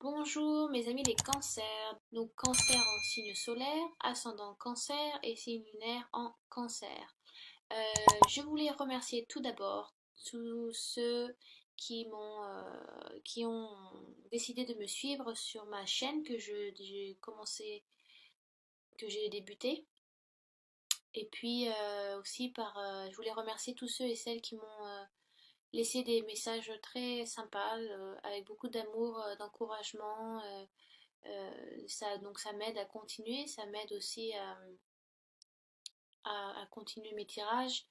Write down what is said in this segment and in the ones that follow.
Bonjour mes amis les cancers. Donc cancer en signe solaire, ascendant cancer et signe lunaire en cancer. Je voulais remercier tout d'abord tous ceux qui ont décidé de me suivre sur ma chaîne j'ai commencé, que j'ai débuté. Et puis aussi je voulais remercier tous ceux et celles qui m'ont laissé des messages très sympas, avec beaucoup d'amour, d'encouragement. Donc ça m'aide à continuer, ça m'aide aussi à continuer mes tirages,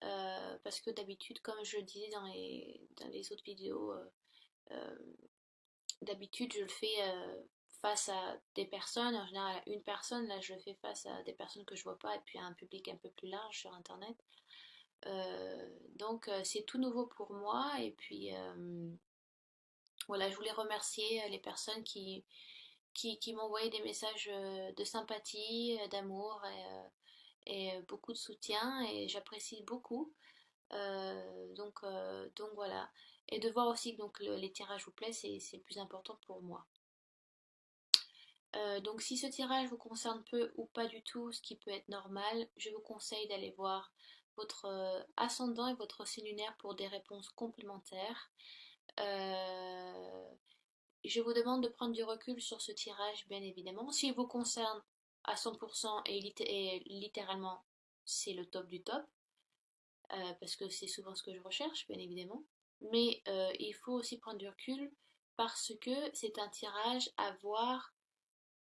parce que d'habitude, comme je le disais dans les autres vidéos, euh, d'habitude je le fais face à des personnes, en général à une personne. Là je le fais face à des personnes que je vois pas et puis à un public un peu plus large sur internet. Donc c'est tout nouveau pour moi et puis voilà, je voulais remercier les personnes qui m'envoyaient des messages de sympathie, d'amour et beaucoup de soutien et j'apprécie beaucoup. Donc voilà. Et de voir aussi que les tirages vous plaisent, c'est le plus important pour moi. Donc si ce tirage vous concerne peu ou pas du tout, ce qui peut être normal, je vous conseille d'aller voir votre ascendant et votre signe lunaire pour des réponses complémentaires. Euh, Je vous demande de prendre du recul sur ce tirage, bien évidemment. S'il vous concerne à 100% et littéralement, c'est le top du top, parce que c'est souvent ce que je recherche, bien évidemment. Mais il faut aussi prendre du recul parce que c'est un tirage à voir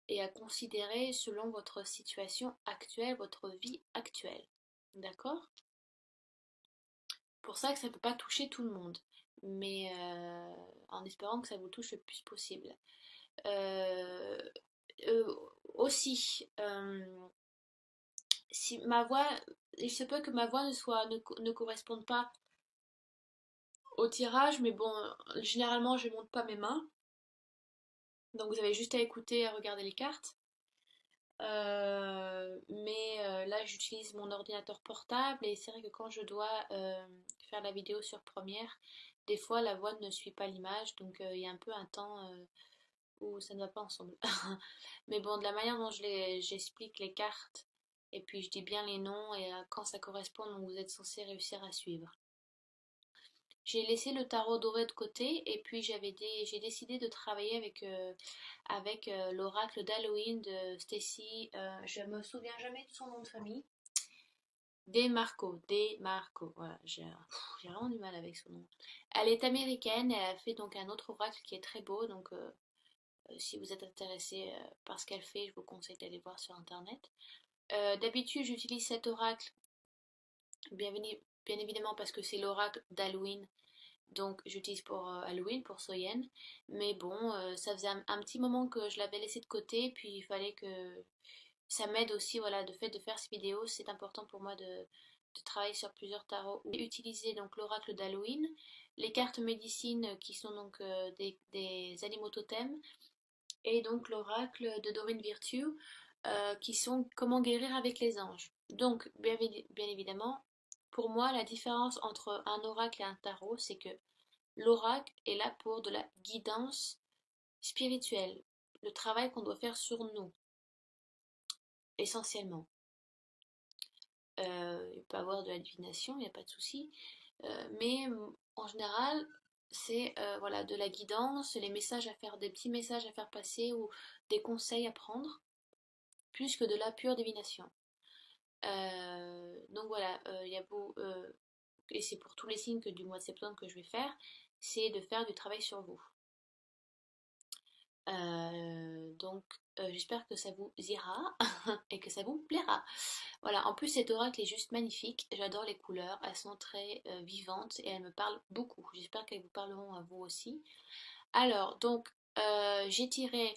et à considérer selon votre situation actuelle, votre vie actuelle. D'accord? Pour ça que ça ne peut pas toucher tout le monde, mais en espérant que ça vous touche le plus possible. Euh, euh, Aussi, si ma voix, il se peut que ma voix ne corresponde pas au tirage, mais bon, généralement je monte pas mes mains, donc vous avez juste à écouter et à regarder les cartes. Là j'utilise mon ordinateur portable et c'est vrai que quand je dois faire la vidéo sur Première, des fois la voix ne suit pas l'image, donc il y a un peu un temps où ça ne va pas ensemble. Mais bon, de la manière dont j'explique les cartes, et puis je dis bien les noms, et quand ça correspond, donc vous êtes censé réussir à suivre. J'ai laissé le tarot doré de côté, et puis j'ai décidé de travailler avec l'oracle d'Halloween de Stacy. Je me souviens jamais de son nom de famille. Demarco, voilà, j'ai vraiment du mal avec son nom. Elle est américaine, et elle a fait donc un autre oracle qui est très beau, donc si vous êtes intéressé par ce qu'elle fait, je vous conseille d'aller voir sur internet. D'habitude, j'utilise cet oracle, bien, bien évidemment parce que c'est l'oracle d'Halloween, donc j'utilise pour Halloween, pour Soyen. Mais bon, ça faisait un petit moment que je l'avais laissé de côté, puis il fallait que ça m'aide aussi, voilà, de fait de faire ces vidéos, c'est important pour moi de travailler sur plusieurs tarots. J'ai utilisé donc l'oracle d'Halloween, les cartes médecine qui sont donc des animaux totems, et donc l'oracle de Dorine Virtue, qui sont comment guérir avec les anges. Donc, bien évidemment, pour moi, la différence entre un oracle et un tarot, c'est que l'oracle est là pour de la guidance spirituelle, le travail qu'on doit faire sur nous, essentiellement. Il peut y avoir de la divination, il n'y a pas de souci, mais en général, c'est voilà, de la guidance, les messages à faire, des petits messages à faire passer ou des conseils à prendre, plus que de la pure divination. Donc voilà, il y a beau, et c'est pour tous les signes que du mois de septembre que je vais faire, c'est de faire du travail sur vous. Donc j'espère que ça vous ira et que ça vous plaira. Voilà, en plus cet oracle est juste magnifique, j'adore les couleurs, elles sont très vivantes et elles me parlent beaucoup. J'espère qu'elles vous parleront à vous aussi. Alors, donc j'ai tiré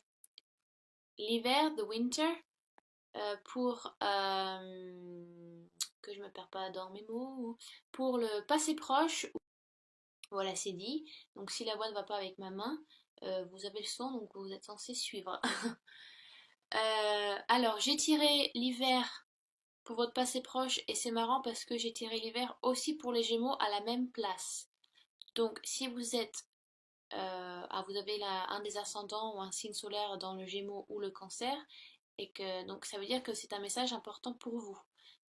l'hiver, the winter, pour que je me perds pas dans mes mots, pour le passé proche, voilà c'est dit. Donc si la voix ne va pas avec ma main, vous avez le son, donc vous êtes censé suivre. Alors j'ai tiré l'hiver pour votre passé proche et c'est marrant parce que j'ai tiré l'hiver aussi pour les Gémeaux à la même place. Donc si vous êtes vous avez un des ascendants ou un signe solaire dans le Gémeaux ou le Cancer, et que donc ça veut dire que c'est un message important pour vous.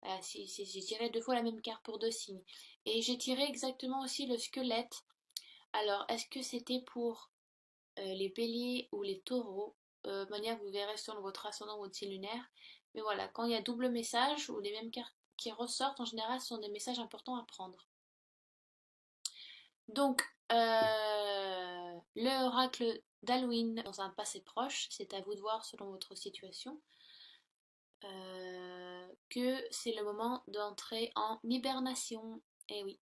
Voilà, j'ai tiré 2 fois la même carte pour 2 signes. Et j'ai tiré exactement aussi le squelette. Alors, est-ce que c'était pour les béliers ou les taureaux? De manière, vous verrez selon votre ascendant ou votre signe lunaire. Mais voilà, quand il y a double message ou les mêmes cartes qui ressortent, en général, ce sont des messages importants à prendre. Donc, le oracle d'Halloween dans un passé proche, c'est à vous de voir selon votre situation, que c'est le moment d'entrer en hibernation. Et oui,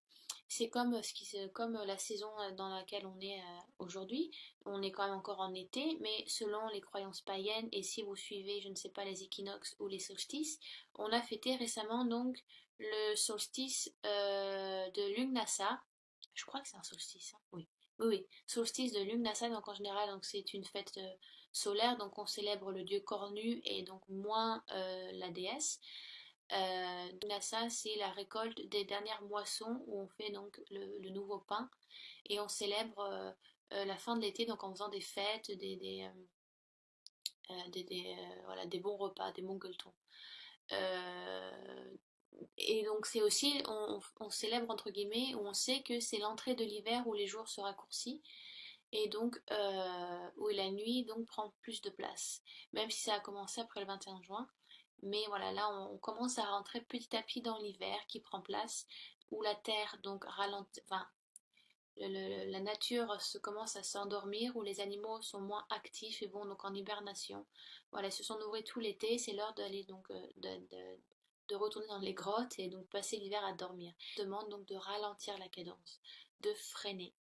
c'est comme la saison dans laquelle on est aujourd'hui. On est quand même encore en été, mais selon les croyances païennes, et si vous suivez, je ne sais pas, les équinoxes ou les solstices, on a fêté récemment donc le solstice de Lugnasa. Je crois que c'est un solstice, hein. Oui. Oui, oui, solstice de Lugnasa, donc en général, donc c'est une fête solaire, donc on célèbre le dieu cornu et donc moins la déesse. Lugnasa, c'est la récolte des dernières moissons où on fait donc le nouveau pain et on célèbre la fin de l'été donc en faisant des fêtes, voilà, des bons repas, des bons gueuletons. Euh, et donc c'est aussi, on célèbre entre guillemets, où on sait que c'est l'entrée de l'hiver où les jours se raccourcissent et donc où la nuit donc prend plus de place, même si ça a commencé après le 21 juin. Mais voilà, là on commence à rentrer petit à petit dans l'hiver qui prend place, où la terre donc ralentit, enfin la nature se commence à s'endormir, où les animaux sont moins actifs et vont donc en hibernation. Voilà, ils se sont nourris tout l'été, c'est l'heure d'aller donc de retourner dans les grottes et donc passer l'hiver à dormir. Je demande donc de ralentir la cadence, de freiner.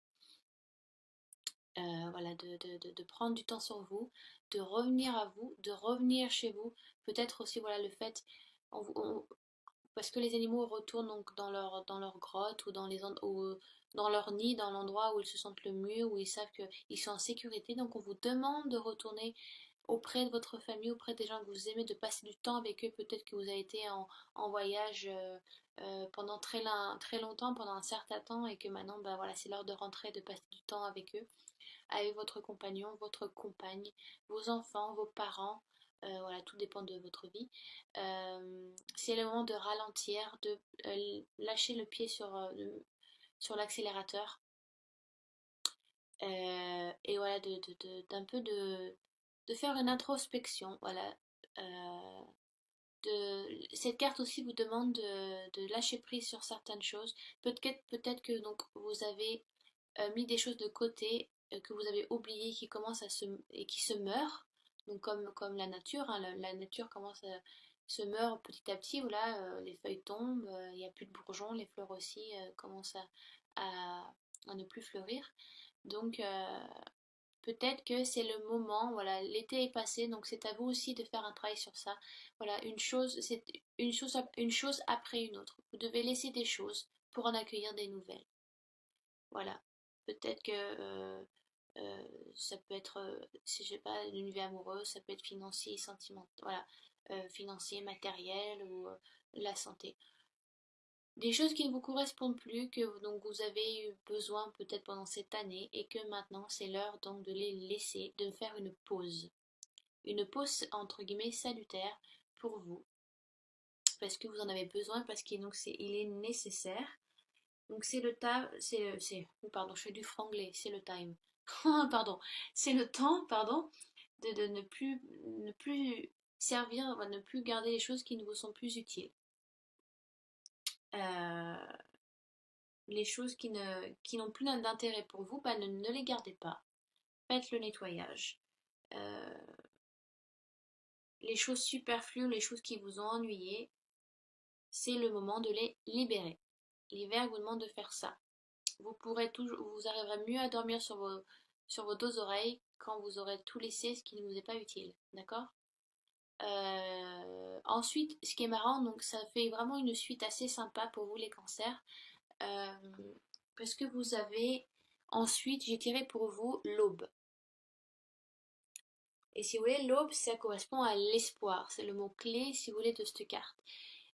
Voilà, de prendre du temps sur vous, de revenir à vous, de revenir chez vous. Peut-être aussi, voilà, le fait, parce que les animaux retournent donc dans leur grotte ou ou dans leur nid, dans l'endroit où ils se sentent le mieux, où ils savent qu'ils sont en sécurité. Donc on vous demande de retourner auprès de votre famille, auprès des gens que vous aimez, de passer du temps avec eux. Peut-être que vous avez été en voyage pendant très longtemps, pendant un certain temps, et que maintenant, bah, voilà, c'est l'heure de rentrer, de passer du temps avec eux, avec votre compagnon, votre compagne, vos enfants, vos parents. Voilà, tout dépend de votre vie. C'est le moment de ralentir, de lâcher le pied sur l'accélérateur. Et voilà, d'un peu de faire une introspection. Voilà. Euh, cette carte aussi vous demande de lâcher prise sur certaines choses. Peut-être que donc vous avez mis des choses de côté que vous avez oubliées qui commencent et qui se meurent. Donc comme la nature, hein, la nature commence à se meurt petit à petit, où là les feuilles tombent, il n'y a plus de bourgeons, les fleurs aussi commencent à ne plus fleurir. Donc peut-être que c'est le moment, voilà, l'été est passé, donc c'est à vous aussi de faire un travail sur ça. Voilà, c'est une chose après une autre. Vous devez laisser des choses pour en accueillir des nouvelles. Voilà. Peut-être que euh, ça peut être, si je sais pas, une vie amoureuse, ça peut être financier, sentimental, voilà, financier, matériel ou la santé. Des choses qui ne vous correspondent plus, que donc vous avez eu besoin peut-être pendant cette année et que maintenant c'est l'heure donc de les laisser, de faire une pause. Une pause entre guillemets salutaire pour vous, parce que vous en avez besoin, parce qu'il il est nécessaire. Donc c'est le temps, pardon, je fais du franglais, c'est le time. Pardon, c'est le temps, pardon, de ne plus servir, ne plus garder les choses qui ne vous sont plus utiles. Euh, les choses qui n'ont plus d'intérêt pour vous, bah, ne les gardez pas. Faites le nettoyage. Euh, les choses superflues, les choses qui vous ont ennuyé, c'est le moment de les libérer. L'hiver vous demande de faire ça. Vous arriverez mieux à dormir sur vos deux oreilles quand vous aurez tout laissé ce qui ne vous est pas utile. D'accord? Ensuite, ce qui est marrant, donc ça fait vraiment une suite assez sympa pour vous les cancers. Euh, Parce que vous avez ensuite, j'ai tiré pour vous l'aube. Et si vous voulez, l'aube, ça correspond à l'espoir. C'est le mot-clé, si vous voulez, de cette carte.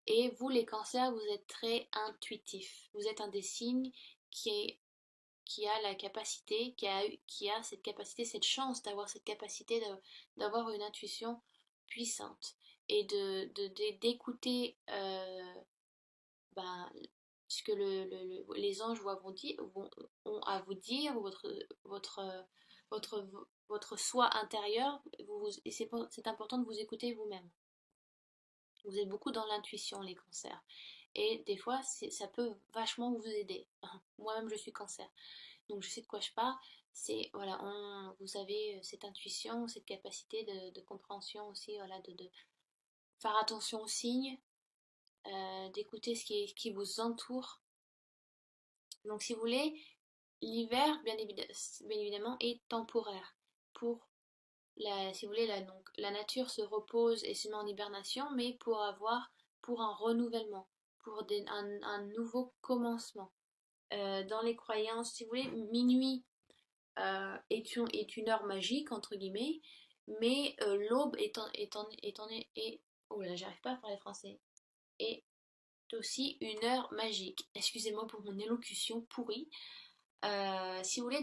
Et vous, les cancers, vous êtes très intuitifs. Vous êtes un des signes qui est qui a la capacité, qui a cette capacité, cette chance d'avoir cette capacité d'avoir une intuition puissante et d'écouter ben, ce que les anges ont à vous dire, votre, votre soi intérieur, et c'est important de vous écouter vous-même. Vous êtes beaucoup dans l'intuition, les cancers. Et des fois, ça peut vachement vous aider. Moi-même, je suis cancer. Donc, je sais de quoi je parle. C'est, voilà, vous avez cette intuition, cette capacité de compréhension aussi, voilà, de faire attention aux signes, d'écouter ce qui vous entoure. Donc, si vous voulez, l'hiver, bien évidemment, est temporaire. Si vous voulez, donc, la nature se repose et se met en hibernation, mais pour un renouvellement, un nouveau commencement. Dans les croyances, si vous voulez, minuit est une heure magique, entre guillemets, mais l'aube oh là, j'arrive pas à parler français, est aussi une heure magique. Excusez-moi pour mon élocution pourrie. Si vous voulez,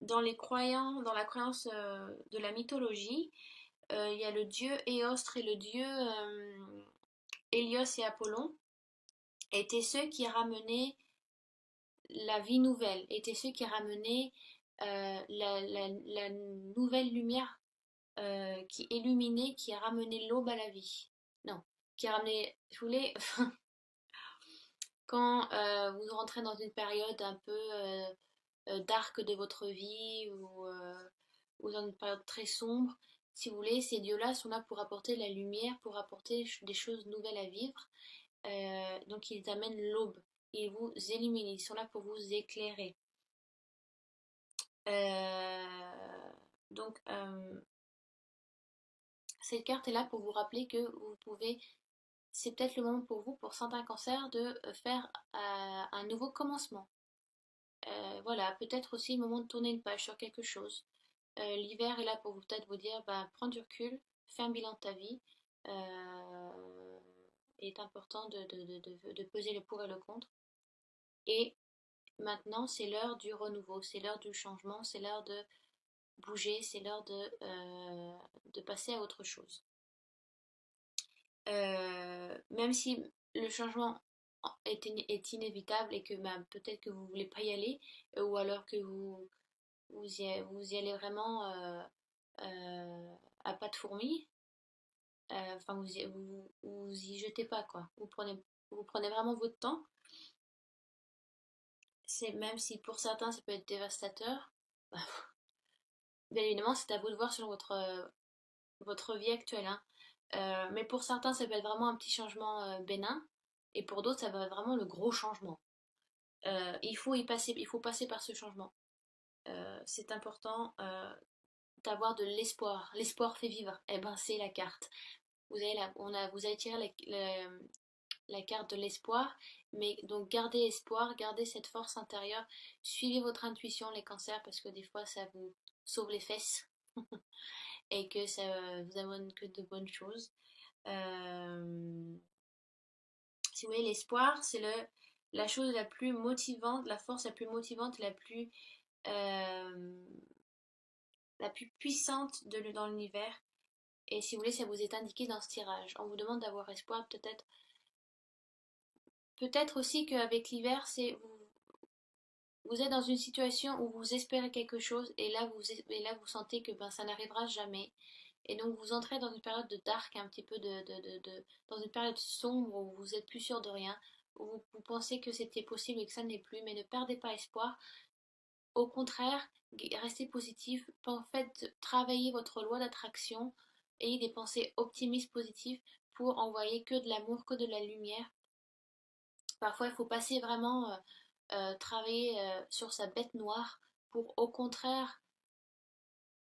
dans la croyance de la mythologie, il y a le dieu Éostre et le dieu Hélios et Apollon étaient ceux qui ramenaient la vie nouvelle, étaient ceux qui ramenaient la nouvelle lumière qui illuminait, qui ramenait l'aube à la vie. Non, qui ramenait, je voulais, quand vous rentrez dans une période un peu dark de votre vie ou dans une période très sombre, si vous voulez, ces dieux-là sont là pour apporter la lumière, pour apporter des choses nouvelles à vivre. Donc ils amènent l'aube, ils vous illuminent, ils sont là pour vous éclairer. Donc cette carte est là pour vous rappeler que vous pouvez, c'est peut-être le moment pour vous, pour certains cancers, de faire un nouveau commencement. Voilà, peut-être aussi le moment de tourner une page sur quelque chose. L'hiver est là pour vous peut-être vous dire, bah, prends du recul, fais un bilan de ta vie. Il est important de peser le pour et le contre. Et maintenant, c'est l'heure du renouveau, c'est l'heure du changement, c'est l'heure de bouger, c'est l'heure de passer à autre chose. Même si le changement est inévitable et que bah, peut-être que vous ne voulez pas y aller, ou alors que vous y allez vraiment à pas de fourmi, enfin vous y jetez pas quoi. Vous prenez vraiment votre temps. C'est même si pour certains ça peut être dévastateur, bah, bien évidemment c'est à vous de voir selon votre vie actuelle, hein. Mais pour certains ça peut être vraiment un petit changement bénin, et pour d'autres ça va être vraiment le gros changement. Il faut passer par ce changement. C'est important d'avoir de l'espoir. L'espoir fait vivre. Eh ben c'est la carte. Vous avez tiré la carte de l'espoir, mais donc gardez espoir, gardez cette force intérieure, suivez votre intuition les cancers parce que des fois ça vous sauve les fesses et que ça vous amène que de bonnes choses. Si vous voulez, l'espoir, c'est la chose la plus motivante, la force la plus motivante, euh, la plus puissante dans l'univers. Et si vous voulez, ça vous est indiqué dans ce tirage. On vous demande d'avoir espoir, peut-être aussi qu'avec l'hiver, vous êtes dans une situation où vous espérez quelque chose et là vous sentez que ben, ça n'arrivera jamais. Et donc vous entrez dans une période de dark, un petit peu dans une période sombre où vous êtes plus sûr de rien, où vous pensez que c'était possible et que ça n'est plus, mais ne perdez pas espoir. Au contraire, restez positif. En fait, travaillez votre loi d'attraction, ayez des pensées optimistes, positives pour envoyer que de l'amour, que de la lumière. Parfois, il faut passer vraiment travailler sur sa bête noire pour au contraire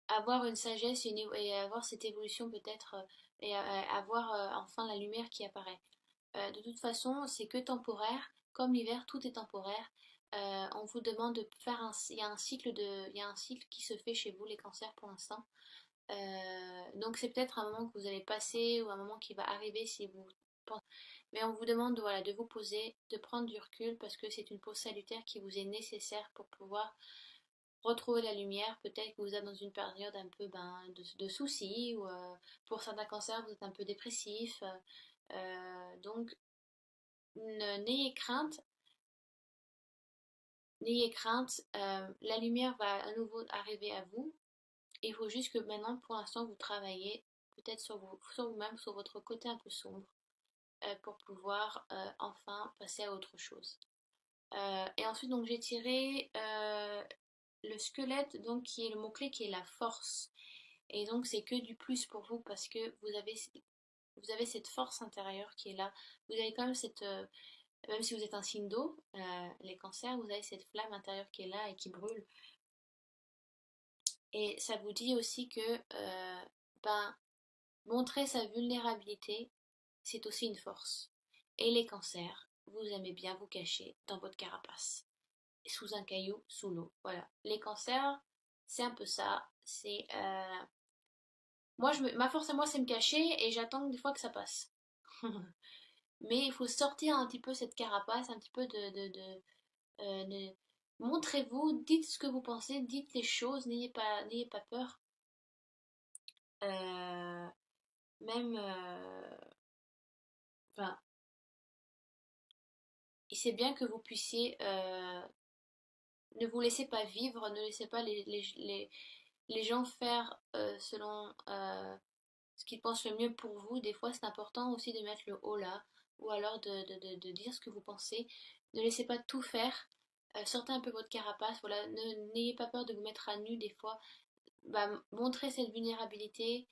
avoir une sagesse et avoir cette évolution peut-être et avoir enfin la lumière qui apparaît. De toute façon, c'est que temporaire. Comme l'hiver, tout est temporaire. On vous demande de faire il y a il y a un cycle qui se fait chez vous, les cancers, pour l'instant. Donc c'est peut-être un moment que vous allez passer ou un moment qui va arriver si vous pense. Mais on vous demande voilà, de vous poser, de prendre du recul parce que c'est une pause salutaire qui vous est nécessaire pour pouvoir retrouver la lumière. Peut-être que vous êtes dans une période un peu de soucis ou pour certains cancers vous êtes un peu dépressif. Donc n'ayez crainte, la lumière va à nouveau arriver à vous. Il faut juste que maintenant, pour l'instant, vous travaillez peut-être sur vous-même, sur votre côté un peu sombre, pour pouvoir enfin passer à autre chose. Et ensuite, donc, j'ai tiré le squelette, donc, qui est le mot-clé, qui est la force. Et donc, c'est que du plus pour vous parce que vous avez cette force intérieure qui est là. Vous avez quand même cette. Même si vous êtes un signe d'eau, les cancers, vous avez cette flamme intérieure qui est là et qui brûle. Et ça vous dit aussi que ben, montrer sa vulnérabilité, c'est aussi une force. Et les cancers, vous aimez bien vous cacher dans votre carapace, sous un caillou, sous l'eau. Voilà. Les cancers, c'est un peu ça. C'est ma force à moi, c'est me cacher et j'attends des fois que ça passe. Mais il faut sortir un petit peu cette carapace, un petit peu de- montrez-vous, dites ce que vous pensez, dites les choses, n'ayez pas peur. Euh, même, enfin, c'est bien que vous puissiez, ne vous laissez pas vivre, ne laissez pas les gens faire selon ce qu'ils pensent le mieux pour vous. Des fois, c'est important aussi de mettre le haut là, ou alors de dire ce que vous pensez. Ne laissez pas tout faire. Sortez un peu votre carapace, voilà. N'ayez pas peur de vous mettre à nu des fois. Bah, montrez cette vulnérabilité.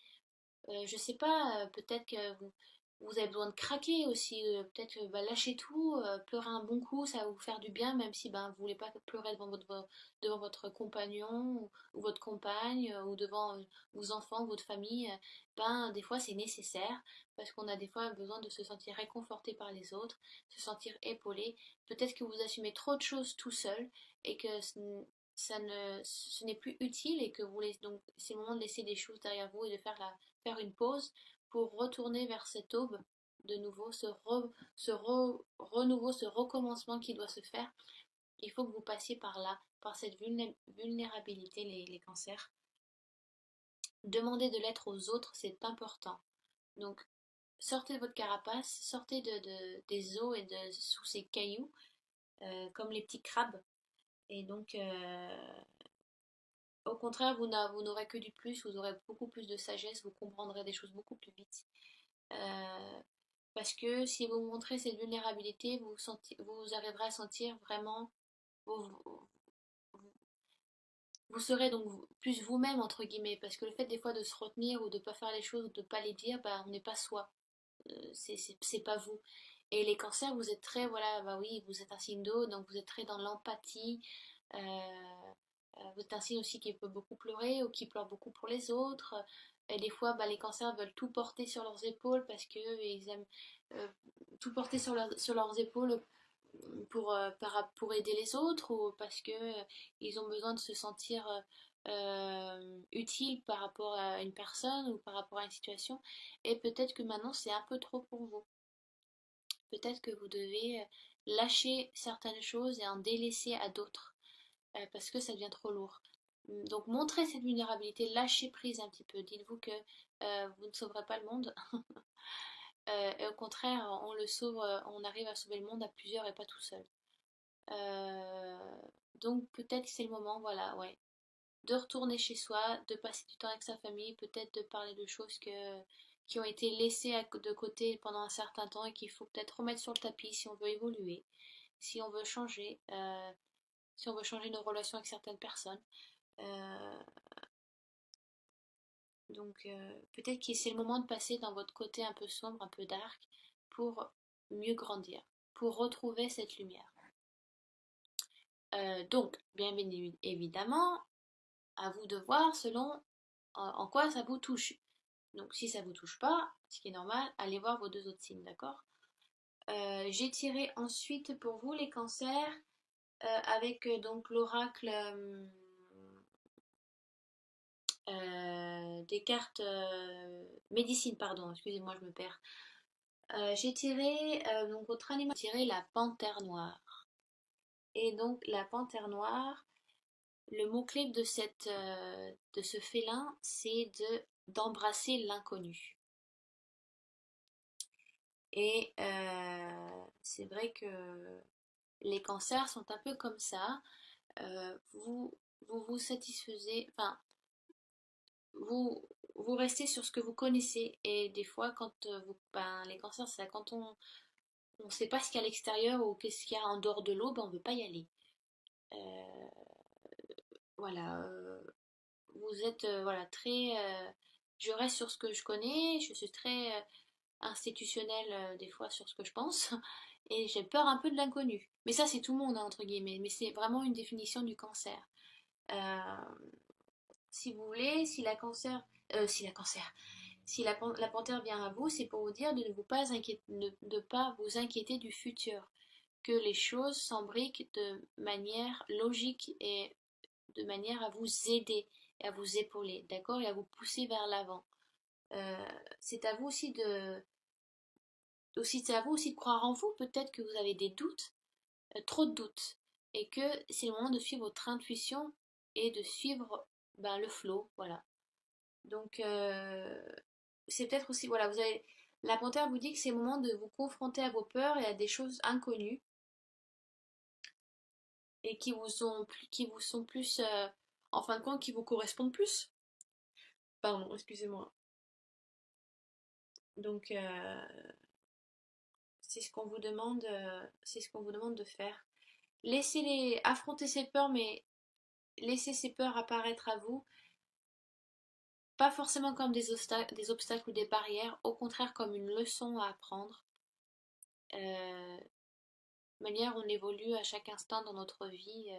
Je sais pas, peut-être que vous avez besoin de craquer aussi. Peut-être que bah, lâchez tout, pleurez un bon coup, ça va vous faire du bien, même si ben, vous voulez pas pleurer devant votre compagnon ou votre compagne ou devant vos enfants, votre famille. Ben, des fois, c'est nécessaire parce qu'on a des fois besoin de se sentir réconforté par les autres, se sentir épaulé. Peut-être que vous assumez trop de choses tout seul et que ce n'est plus utile et que donc c'est le moment de laisser des choses derrière vous et de faire une pause pour retourner vers cette aube de nouveau, renouveau, ce recommencement qui doit se faire. Il faut que vous passiez par là, par cette vulnérabilité, les cancers. Demander de l'être aux autres, c'est important. Donc, sortez de votre carapace, sortez des eaux et sous ces cailloux, comme les petits crabes. Et donc, au contraire, vous n'aurez que du plus, vous aurez beaucoup plus de sagesse, vous comprendrez des choses beaucoup plus vite. Euh, Parce que si vous montrez cette vulnérabilité, vous arriverez à sentir vraiment, vous, vous serez donc plus vous-même, entre guillemets, parce que le fait des fois de se retenir ou de ne pas faire les choses ou de ne pas les dire, bah, on n'est pas soi. C'est pas vous. Et les cancers, vous êtes très, voilà, bah oui, vous êtes un signe d'eau, donc vous êtes très dans l'empathie. Vous êtes un signe aussi qui peut beaucoup pleurer ou qui pleure beaucoup pour les autres. Et des fois, bah, les cancers veulent tout porter sur leurs épaules parce qu'ils aiment euh, tout porter sur leurs épaules pour aider les autres ou parce que ils ont besoin de se sentir utiles par rapport à une personne ou par rapport à une situation. Et peut-être que maintenant, c'est un peu trop pour vous. Peut-être que vous devez lâcher certaines choses et en délaisser à d'autres parce que ça devient trop lourd. Donc montrez cette vulnérabilité, lâchez prise un petit peu. Dites-vous que vous ne sauverez pas le monde. Et au contraire, on le sauve, on arrive à sauver le monde à plusieurs et pas tout seul. Euh, donc peut-être que c'est le moment, voilà, ouais, de retourner chez soi, de passer du temps avec sa famille, peut-être de parler de choses qui ont été laissées de côté pendant un certain temps et qu'il faut peut-être remettre sur le tapis si on veut évoluer, si on veut changer, si on veut changer nos relations avec certaines personnes. Euh, donc peut-être que c'est le moment de passer dans votre côté un peu sombre, un peu dark, pour mieux grandir, pour retrouver cette lumière. Donc, bien évidemment, à vous de voir selon en quoi ça vous touche. Donc si ça vous touche pas, ce qui est normal, allez voir vos deux autres signes, d'accord? J'ai tiré ensuite pour vous les cancers avec donc l'oracle des cartes médecine, pardon, excusez-moi, je me perds. J'ai tiré, donc votre animal, j'ai tiré la panthère noire. Et donc la panthère noire, le mot-clé de ce félin, c'est d'embrasser l'inconnu. Et c'est vrai que les cancers sont un peu comme ça. Vous vous satisfaisez, enfin, vous restez sur ce que vous connaissez. Et des fois, ben, les cancers, c'est quand on ne sait pas ce qu'il y a à l'extérieur ou qu'est-ce qu'il y a en dehors de l'eau, ben, on ne veut pas y aller. Euh, voilà, vous êtes voilà, très. Je reste sur ce que je connais, je suis très institutionnelle des fois sur ce que je pense, et j'ai peur un peu de l'inconnu. Mais ça, c'est tout le monde, hein, entre guillemets, mais c'est vraiment une définition du cancer. Euh, si vous voulez, si la cancer, si la panthère vient à vous, c'est pour vous dire de ne pas de pas vous inquiéter du futur, que les choses s'embriquent de manière logique et de manière à vous aider et à vous épauler, d'accord, et à vous pousser vers l'avant. Euh, c'est à vous c'est à vous aussi de croire en vous. Peut-être que vous avez des doutes, trop de doutes, et que c'est le moment de suivre votre intuition et de suivre ben, le flow, voilà. Donc c'est peut-être aussi, voilà, la panthère vous dit que c'est le moment de vous confronter à vos peurs et à des choses inconnues et qui vous sont plus, en fin de compte, qui vous correspondent plus. Pardon, excusez-moi. Donc c'est ce qu'on vous demande de faire. Affronter ces peurs, mais laissez ces peurs apparaître à vous, pas forcément comme des obstacles ou des barrières, au contraire comme une leçon à apprendre. De manière, on évolue à chaque instant dans notre vie,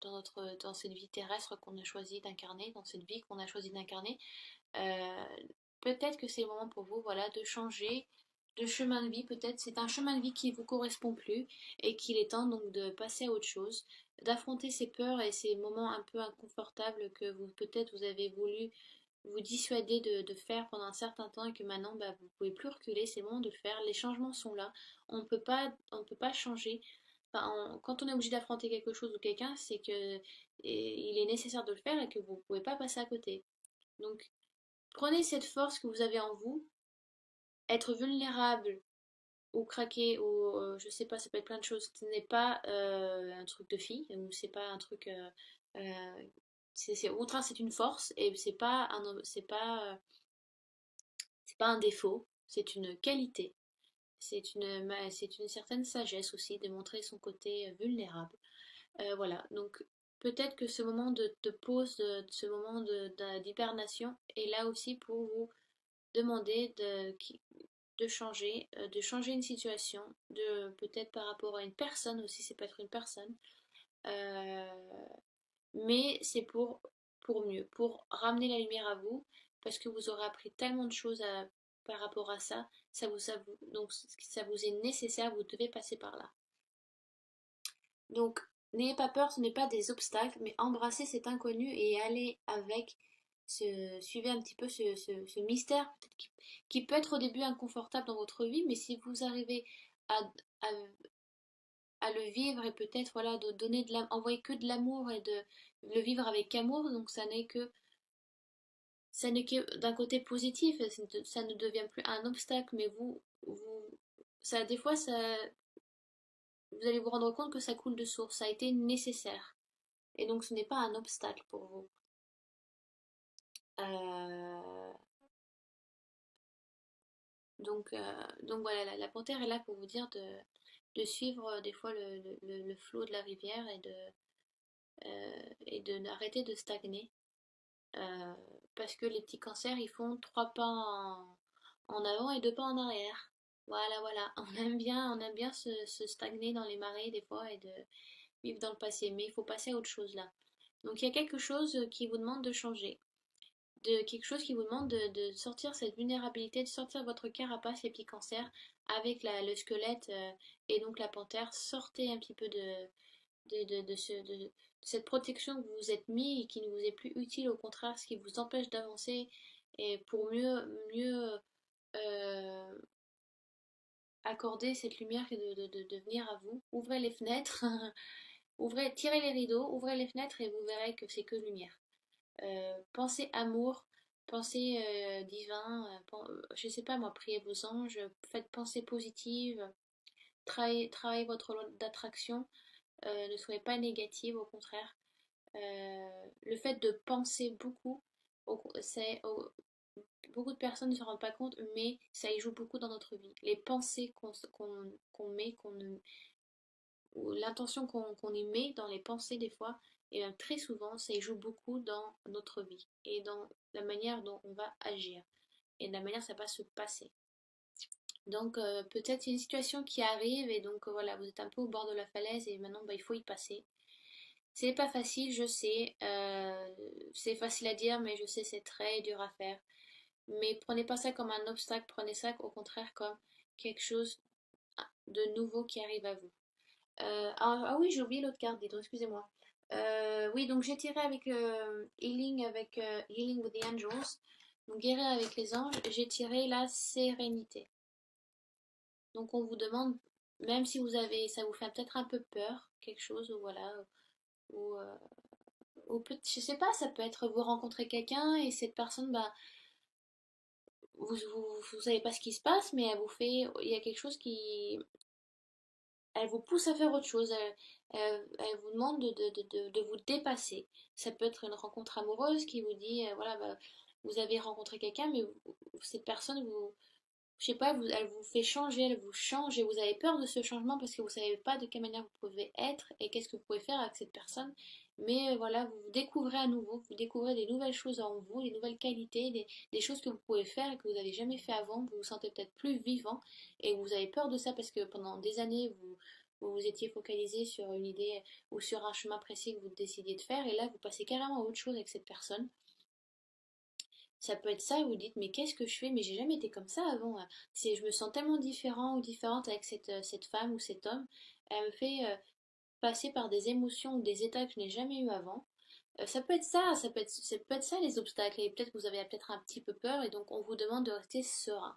dans cette vie terrestre qu'on a choisi d'incarner, dans cette vie qu'on a choisi d'incarner. Euh, Peut-être que c'est le moment pour vous, voilà, de changer de chemin de vie. Peut-être c'est un chemin de vie qui vous correspond plus et qu'il est temps donc de passer à autre chose, d'affronter ces peurs et ces moments un peu inconfortables que vous peut-être vous avez voulu vous dissuader de faire pendant un certain temps et que maintenant bah, vous pouvez plus reculer. C'est le moment de le faire. Les changements sont là. On peut pas changer. Enfin, quand on est obligé d'affronter quelque chose ou quelqu'un, c'est que il est nécessaire de le faire et que vous ne pouvez pas passer à côté. Donc prenez cette force que vous avez en vous, être vulnérable ou craquer ou je sais pas, ça peut être plein de choses. Ce n'est pas un truc de fille ou c'est pas un truc. Au contraire, c'est une force et c'est pas un défaut, c'est une qualité. C'est une certaine sagesse aussi de montrer son côté vulnérable. Voilà, donc peut-être que ce moment de pause, ce moment d'hibernation est là aussi pour vous demander de changer une situation, de peut-être par rapport à une personne aussi, c'est peut être une personne, euh, mais c'est pour mieux, pour ramener la lumière à vous, parce que vous aurez appris tellement de choses par rapport à ça, donc ça vous est nécessaire, vous devez passer par là. Donc n'ayez pas peur, ce n'est pas des obstacles, mais embrassez cet inconnu et allez avec, suivez un petit peu ce mystère qui peut être au début inconfortable dans votre vie, mais si vous arrivez à, à, à le vivre et peut-être voilà de donner envoyer que de l'amour et de le vivre avec amour, donc ça n'est que d'un côté positif, ça ne devient plus un obstacle, mais ça des fois ça vous allez vous rendre compte que ça coule de source, ça a été nécessaire. Et donc ce n'est pas un obstacle pour vous. Euh, donc voilà, la panthère est là pour vous dire de suivre des fois le flot de la rivière et de n'arrêter de stagner. Euh, Parce que les petits cancers, ils font trois pas en avant et deux pas en arrière. Voilà, voilà. On aime bien se stagner dans les marées des fois et de vivre dans le passé. Mais il faut passer à autre chose là. Donc il y a quelque chose qui vous demande de changer. De quelque chose qui vous demande de sortir cette vulnérabilité, de sortir votre carapace, les petits cancers, avec le squelette et donc la panthère. Sortez un petit peu de cette protection que vous vous êtes mis et qui ne vous est plus utile, au contraire, ce qui vous empêche d'avancer et pour mieux euh, accorder cette lumière de venir à vous. Ouvrez les fenêtres, tirez les rideaux, ouvrez les fenêtres et vous verrez que c'est que lumière. Pensez amour, pensez divin, je sais pas moi, priez vos anges, faites pensée positive, travaillez votre loi d'attraction, ne soyez pas négative, au contraire. Le fait de penser beaucoup, beaucoup de personnes ne se rendent pas compte, mais ça y joue beaucoup dans notre vie. Les pensées qu'on met, ou l'intention qu'on y met dans les pensées des fois, et bien très souvent, ça y joue beaucoup dans notre vie et dans la manière dont on va agir et de la manière dont ça va se passer. Donc peut-être c'est une situation qui arrive et donc voilà, vous êtes un peu au bord de la falaise et maintenant bah, il faut y passer. C'est pas facile, je sais. C'est facile à dire, mais je sais c'est très dur à faire. Mais prenez pas ça comme un obstacle, prenez ça au contraire comme quelque chose de nouveau qui arrive à vous. Ah oui, j'ai oublié l'autre carte, dis donc, excusez-moi. Oui, donc j'ai tiré avec Healing, avec Healing with the Angels. Donc guérir avec les anges, j'ai tiré la sérénité. Donc on vous demande, même si vous avez, ça vous fait peut-être un peu peur, quelque chose, ou voilà, ou, je sais pas, ça peut être vous rencontrez quelqu'un et cette personne, bah, vous savez pas ce qui se passe, mais elle vous fait, il y a quelque chose qui, elle vous pousse à faire autre chose, elle vous demande de vous dépasser. Ça peut être une rencontre amoureuse qui vous dit, voilà, bah, vous avez rencontré quelqu'un, mais cette personne, je sais pas, elle vous fait changer, elle vous change et vous avez peur de ce changement parce que vous savez pas de quelle manière vous pouvez être et qu'est-ce que vous pouvez faire avec cette personne. Mais voilà, vous vous découvrez à nouveau, vous découvrez des nouvelles choses en vous, des nouvelles qualités, des choses que vous pouvez faire et que vous n'avez jamais fait avant. Vous vous sentez peut-être plus vivant et vous avez peur de ça parce que pendant des années, vous vous étiez focalisé sur une idée ou sur un chemin précis que vous décidiez de faire et là, vous passez carrément à autre chose avec cette personne. Ça peut être ça, vous dites, mais qu'est-ce que je fais? Mais j'ai jamais été comme ça avant. Je me sens tellement différent ou différente avec cette femme ou cet homme. Elle me fait passer par des émotions ou des états que je n'ai jamais eu avant. Ça peut être ça, ça peut être ça les obstacles. Et peut-être que vous avez peut-être un petit peu peur et donc on vous demande de rester serein.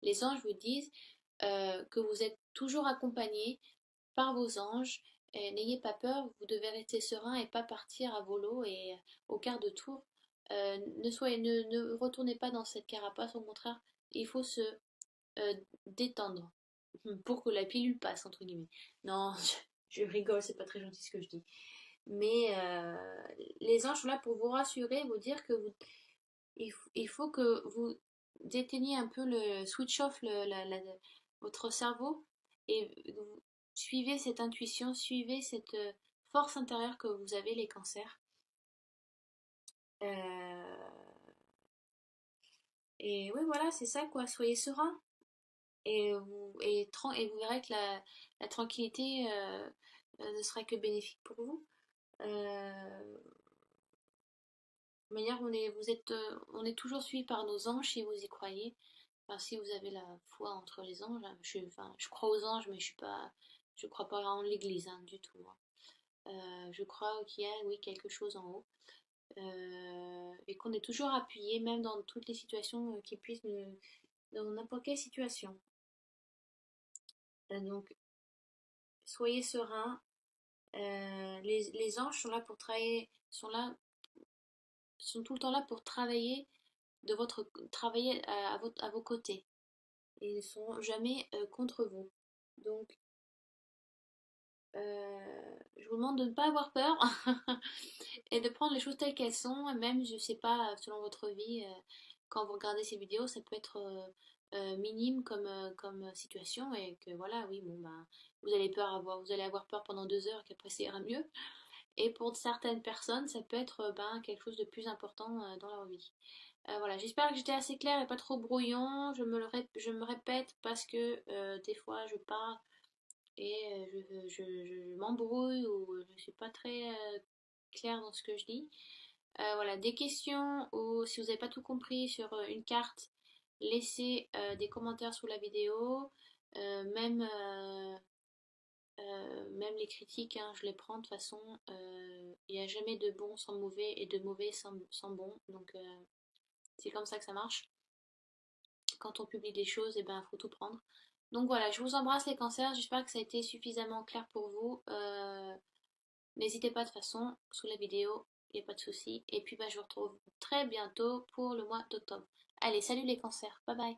Les anges vous disent que vous êtes toujours accompagné par vos anges. N'ayez pas peur, vous devez rester serein et pas partir à volo et au quart de tour. Ne retournez pas dans cette carapace, au contraire, il faut se détendre pour que la pilule passe, entre guillemets. Non, je rigole, c'est pas très gentil ce que je dis. Mais les anges sont là pour vous rassurer, vous dire que il faut que vous déteigniez un peu le switch off votre cerveau et vous suivez cette intuition, suivez cette force intérieure que vous avez les cancers. Euh, et oui, voilà, c'est ça quoi, soyez serein et vous verrez que la tranquillité ne sera que bénéfique pour vous. De manière, on est toujours suivi par nos anges si vous y croyez. Enfin, si vous avez la foi entre les anges, hein, je crois aux anges, mais je crois pas en l'église hein, du tout, hein. Je crois qu'il y a, oui, quelque chose en haut. Et qu'on est toujours appuyé, même dans toutes les situations qui puissent dans n'importe quelle situation. Donc, soyez serein. Les anges sont là pour travailler, sont tout le temps là pour travailler travailler à vos côtés. Et ils ne sont jamais contre vous. Donc, je vous demande de ne pas avoir peur et de prendre les choses telles qu'elles sont. Et même, je sais pas, selon votre vie, quand vous regardez ces vidéos, ça peut être minime comme situation et que voilà, oui, bon, bah, vous allez avoir peur pendant 2 heures et qu'après ça ira mieux. Et pour certaines personnes, ça peut être ben, quelque chose de plus important dans leur vie. Voilà, j'espère que j'étais assez claire et pas trop brouillon. Je me répète parce que des fois je parle et je m'embrouille ou je suis pas très claire dans ce que je dis. Voilà, des questions ou si vous n'avez pas tout compris sur une carte, laissez des commentaires sous la vidéo. Même les critiques, hein, je les prends de toute façon. Il n'y a jamais de bon sans mauvais et de mauvais sans bon. Donc c'est comme ça que ça marche. quand on publie des choses, et ben faut tout prendre. Donc voilà, je vous embrasse les cancers, j'espère que ça a été suffisamment clair pour vous. N'hésitez pas de toute façon, sous la vidéo, il n'y a pas de souci. Et puis bah, je vous retrouve très bientôt pour le mois d'octobre. Allez, salut les cancers, bye bye.